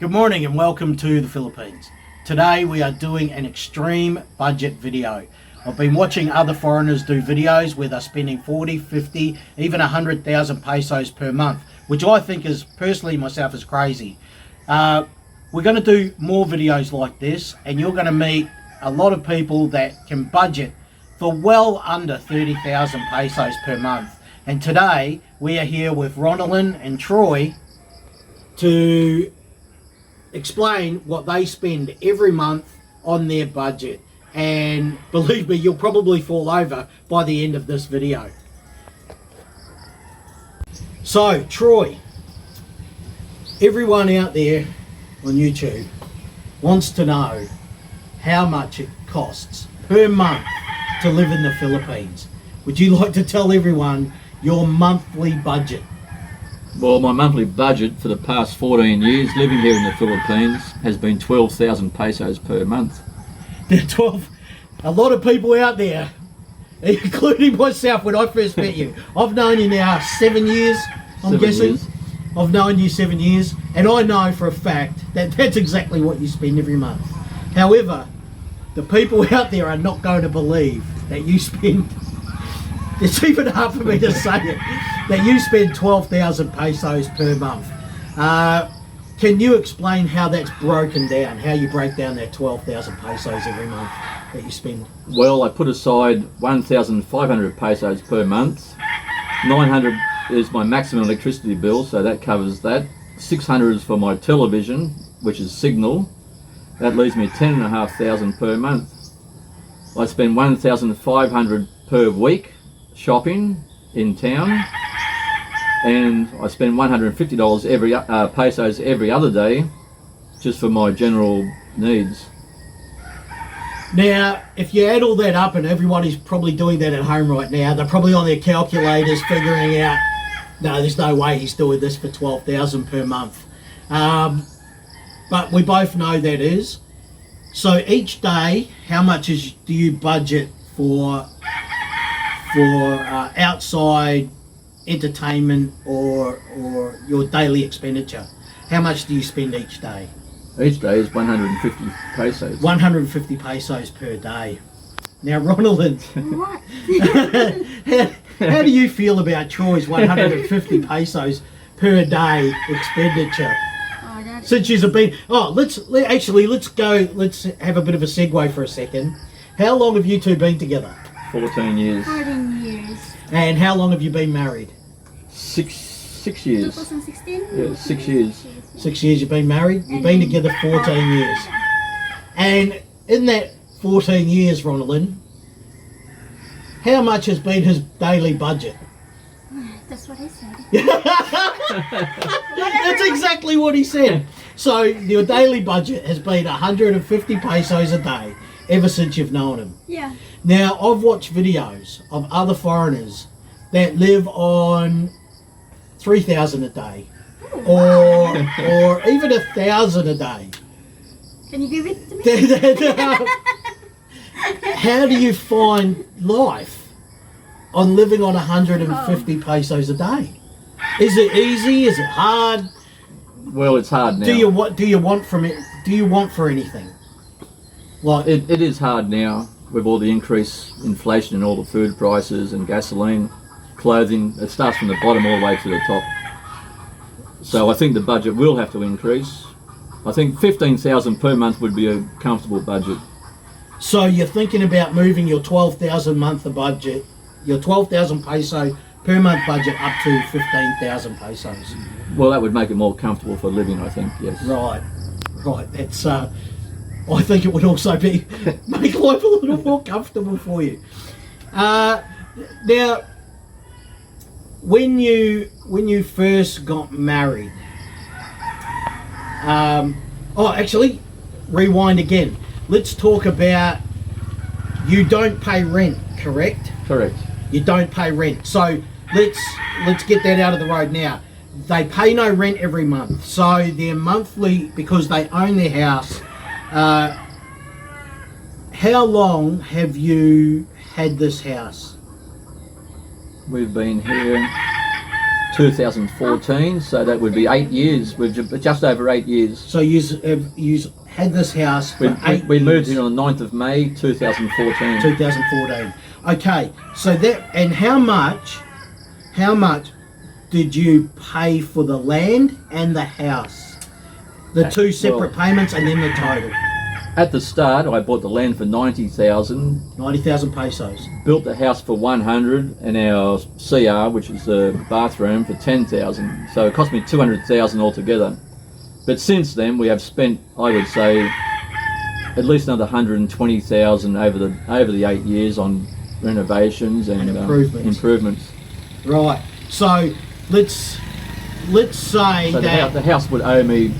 Good morning and welcome to the Philippines. Today we are doing an extreme budget video. I've been watching other foreigners do videos where they're spending 40, 50, even 100,000 pesos per month, which I think is, personally myself, is crazy. We're going to do more videos like this, and you're going to meet a lot of people that can budget for well under 30,000 pesos per month. And today we are here with Ronalyn and Troy to explain what they spend every month on their budget, and believe me, you'll probably fall over by the end of this video. So Troy, everyone out there on YouTube wants to know how much it costs per month to live in the Philippines. Would you like to tell everyone your monthly budget? Well, my monthly budget for the past 14 years living here in the Philippines has been 12,000 pesos per month. There are 12. A lot of people out there, including myself when I first met you. I've known you now 7 years, I'm guessing. I've known you 7 years, and I know for a fact that that's exactly what you spend every month. However, the people out there are not going to believe that you spend, it's even hard for me to say it, that you spend 12,000 pesos per month. Can you explain how that's broken down, how you break down that 12,000 pesos every month that you spend? Well, I put aside 1,500 pesos per month. 900 is my maximum electricity bill, so that covers that. 600 is for my television, which is Signal. That leaves me 10,500 per month. I spend 1,500 per week shopping in town, and I spend $150 pesos every other day just for my general needs. Now, if you add all that up, and everybody's probably doing that at home right now, they're probably on their calculators figuring out, no, there's no way he's doing this for 12,000 per month. But we both know that is. So each day, how much do you budget for outside entertainment or your daily expenditure? How much do you spend each day? Each day is 150 pesos. 150 pesos per day. Now, Ronalyn, how do you feel about Troy's 150 pesos per day expenditure? Since you've been, let's have a bit of a segue for a second. How long have you two been together? 14 years. 14 years. And how long have you been married? Six years. 2016? Yeah, 6 years. 6 years you've been married? You've been together 14 years. And in that 14 years, Ronalyn, how much has been his daily budget? That's what I said. That's exactly what he said. So your daily budget has been 150 pesos a day ever since you've known him. Yeah. Now, I've watched videos of other foreigners that live on 3,000 a day, or even 1,000 a day. Can you give it to me? How do you find life on living on 150 pesos a day? Is it easy? Is it hard? Well, it's hard now. Do you want from it? Do you want for anything? Like It is hard now with all the increased inflation in all the food prices and gasoline, clothing. It starts from the bottom all the way to the top. So I think the budget will have to increase. I think 15,000 per month would be a comfortable budget. So you're thinking about moving your 12,000 month budget, your 12,000 peso per month budget up to 15,000 pesos. Well, that would make it more comfortable for living, I think, yes. Right. That's I think it would also be make life a little more comfortable for you. Now, when you first got married, actually, rewind again. Let's talk about, you don't pay rent, correct? Correct. You don't pay rent. So let's get that out of the road now. They pay no rent every month. So their monthly, because they own their house. How long have you had this house? We've been here 2014, so that would be 8 years. We've just over 8 years. So you had this house for We 8 moved years. in on the 9th of May 2014. 2014. Okay, so that, and how much did you pay for the land and the house? The two separate payments and then the total. At the start, I bought the land for 90,000, 90,000 pesos. built the house for 100, and our CR, which is the bathroom, for 10,000. So it cost me 200,000 altogether. But since then, we have spent, I would say, at least another 120,000 over the 8 years on renovations and improvements. Right. So let's say So that the house would owe me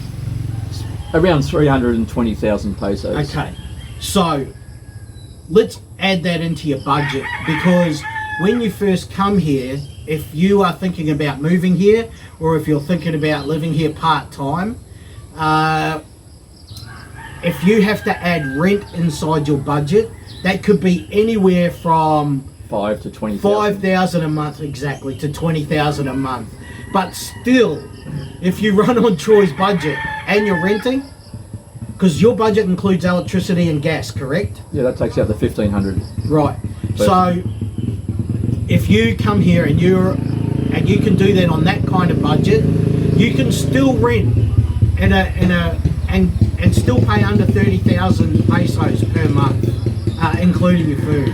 around 320,000 pesos. Okay, so let's add that into your budget, because when you first come here, if you are thinking about moving here or if you're thinking about living here part-time, if you have to add rent inside your budget, that could be anywhere from 5 to 20,000. 5,000 a month exactly to 20,000 a month. But still, if you run on Troy's budget and you're renting, because your budget includes electricity and gas, correct? Yeah, that takes out the 1,500. Right. But so if you come here and you can do that on that kind of budget, you can still rent and still pay under 30,000 pesos per month, including your food.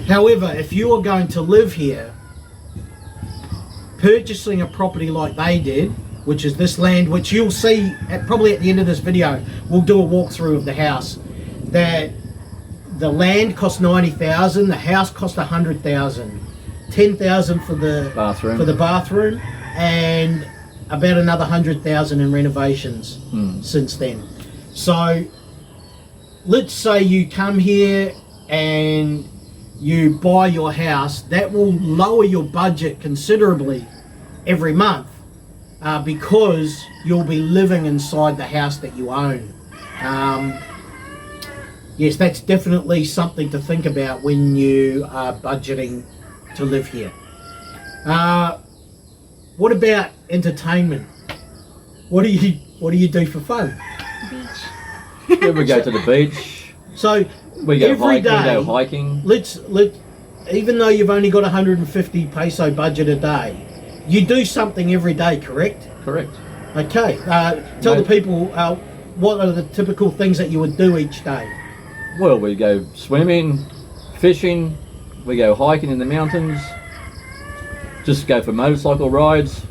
However, if you are going to live here, purchasing a property like they did, which is this land, which you'll see probably at the end of this video, we'll do a walkthrough of the house, that the land cost 90,000, the house cost 100,000, 10,000 for the bathroom, and about another 100,000 in renovations since then. So let's say you come here and you buy your house, that will lower your budget considerably every month, because you'll be living inside the house that you own. Yes, that's definitely something to think about when you are budgeting to live here. What about entertainment? What do you do for fun? Beach. Yeah, we go to the beach. So We go every day, we go hiking. Even though you've only got 150 peso budget a day, you do something every day, correct? Correct. Okay. Tell the people what are the typical things that you would do each day. Well, we go swimming, fishing, we go hiking in the mountains, just go for motorcycle rides,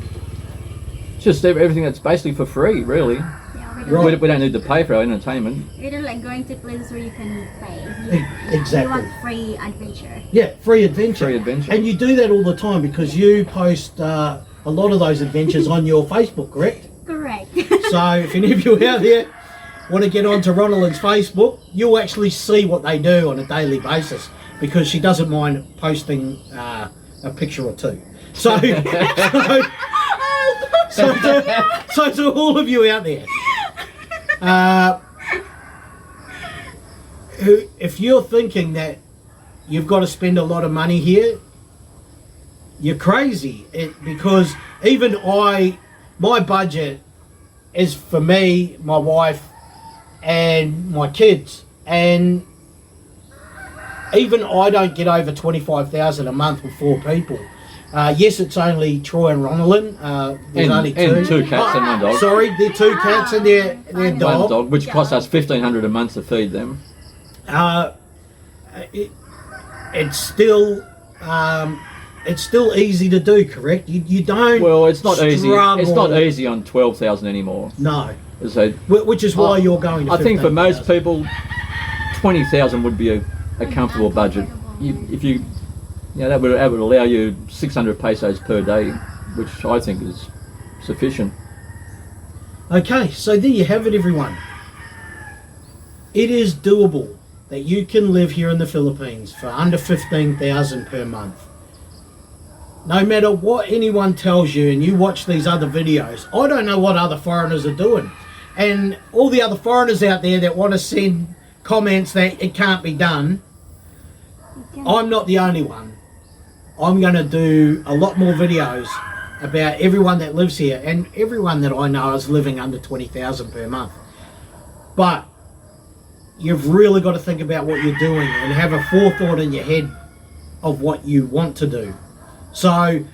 just everything that's basically for free, really. Yeah, Right. We don't need to pay for our entertainment. we don't like going to places where you can pay. Exactly. We want free adventure. Yeah, free adventure. Free adventure. And you do that all the time because you post a lot of those adventures on your Facebook, correct? Correct. So if any of you out there want to get onto Ronalyn's Facebook, you'll actually see what they do on a daily basis, because she doesn't mind posting a picture or two. So, so to all of you out there, if you're thinking that you've got to spend a lot of money here, you're crazy. Because even my budget is for me, my wife, and my kids, and even I don't get over 25,000 a month with 4 people. Yes, it's only Troy and Ronalyn. There's only 2. And 2 cats and 1 dog. Sorry, they're 2 cats and their One dog. dog, which costs us 1,500 a month to feed them. It's still easy to do, correct? You don't. Well, it's not easy. It's not struggle. easy on 12,000 anymore. No, So which is why you're going to I think for most 15,000. people, 20,000 would be a comfortable budget. That would allow you 600 pesos per day, which I think is sufficient. Okay, so there you have it, everyone. It is doable that you can live here in the Philippines for under 15,000 per month. No matter what anyone tells you, and you watch these other videos, I don't know what other foreigners are doing. And all the other foreigners out there that want to send comments that it can't be done, I'm not the only one. I'm going to do a lot more videos about everyone that lives here, and everyone that I know is living under 20,000 per month. But you've really got to think about what you're doing and have a forethought in your head of what you want to do. So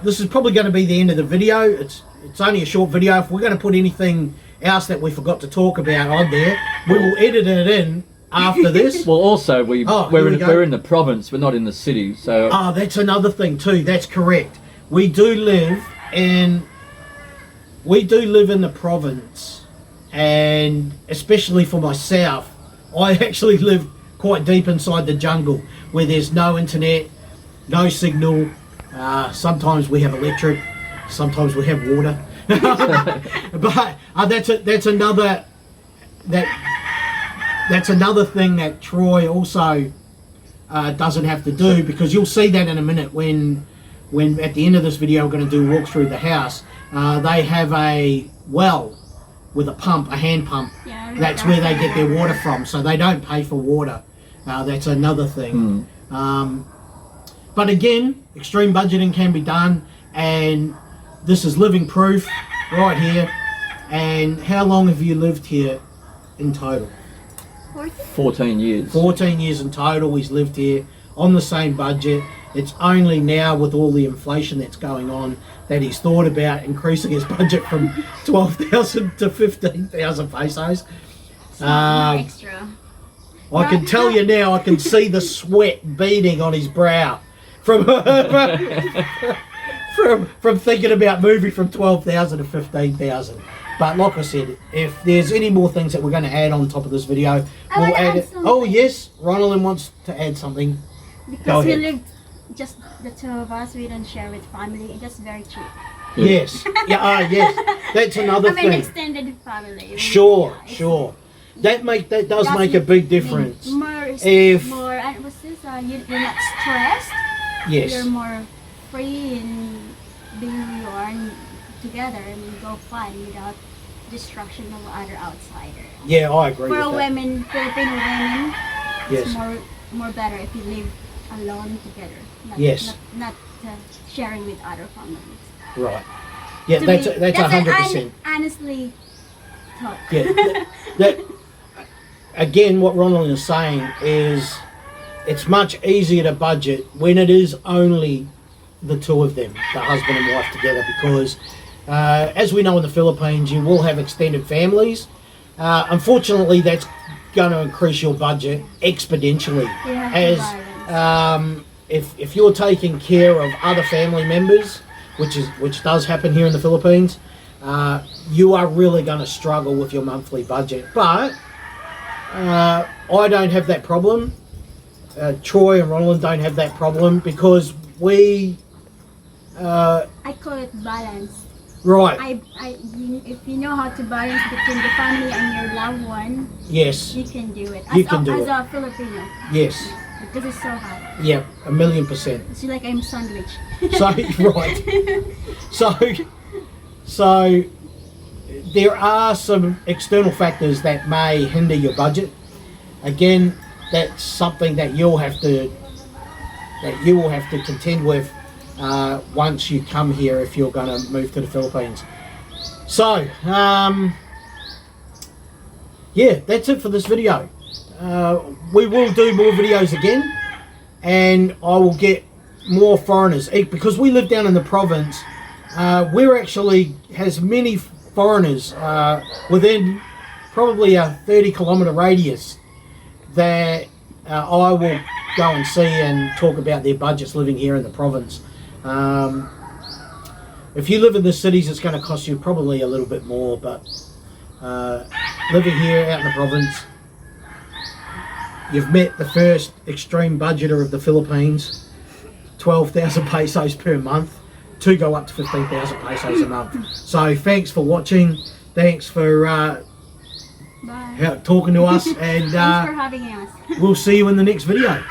this is probably going to be the end of the video. It's only a short video. If we're going to put anything else that we forgot to talk about on there, we will edit it in after this. Well, also we're in the province. We're not in the city, so. Oh, that's another thing too. That's correct. We do live in the province, and especially for myself, I actually live quite deep inside the jungle where there's no internet, no signal. Sometimes we have electric, sometimes we have water. But that's another thing that Troy also doesn't have to do, because you'll see that in a minute when at the end of this video we're going to do a walk through the house. They have a well with a pump, a hand pump. Yeah, that's where they get their water from, so they don't pay for water. That's another thing. But again, extreme budgeting can be done, and this is living proof right here. And how long have you lived here in total? 14 years. 14 years in total he's lived here on the same budget. It's only now, with all the inflation that's going on, that he's thought about increasing his budget from 12,000 to 15,000 pesos. Extra. I can tell you now, I can see the sweat beading on his brow from from thinking about moving from 12,000 to 15,000. But like I said, if there's any more things that we're going to add on top of this video, we'll add it. Oh yes, Ronalyn wants to add something. Because we live just the two of us, we don't share with family. It's just very cheap. Yes. Yeah. Yes. That's another thing. Extended family. Sure. That does make a big difference. More, and what's this? You're not stressed. Yes. You're more free in being who you are and together, and you go fun without distraction of other outsider. Yeah, I agree with that. For women, Filipino women, yes, it's more better if you live alone together. Yes. Not sharing with other families. Right. Yeah, that's 100%. Honestly, thought. Yeah. that again, what Ronalyn is saying is, it's much easier to budget when it is only the two of them, the husband and wife together, because as we know in the Philippines, you will have extended families. Unfortunately, that's going to increase your budget exponentially. As if you're taking care of other family members, which does happen here in the Philippines, you are really going to struggle with your monthly budget. But I don't have that problem. Troy and Ronalyn don't have that problem, because we I call it balance. Right. If you know how to balance between the family and your loved one, yes, you can do it. As a Filipino. Yes. Because it's so hard. Yeah, 1,000,000%. It's like I'm sandwich. So there are some external factors that may hinder your budget. Again, that's something that you'll have to contend with once you come here, if you're going to move to the Philippines. So yeah, that's it for this video. We will do more videos again, and I will get more foreigners, because we live down in the province. We're actually has many foreigners within probably a 30-kilometre radius that I will go and see and talk about their budgets living here in the province. If you live in the cities, it's going to cost you probably a little bit more, but living here out in the province, you've met the first extreme budgeter of the Philippines. 12,000 pesos per month, to go up to 15,000 pesos a month. So thanks for watching. Thanks for talking to us, and thanks for having us. We'll see you in the next video.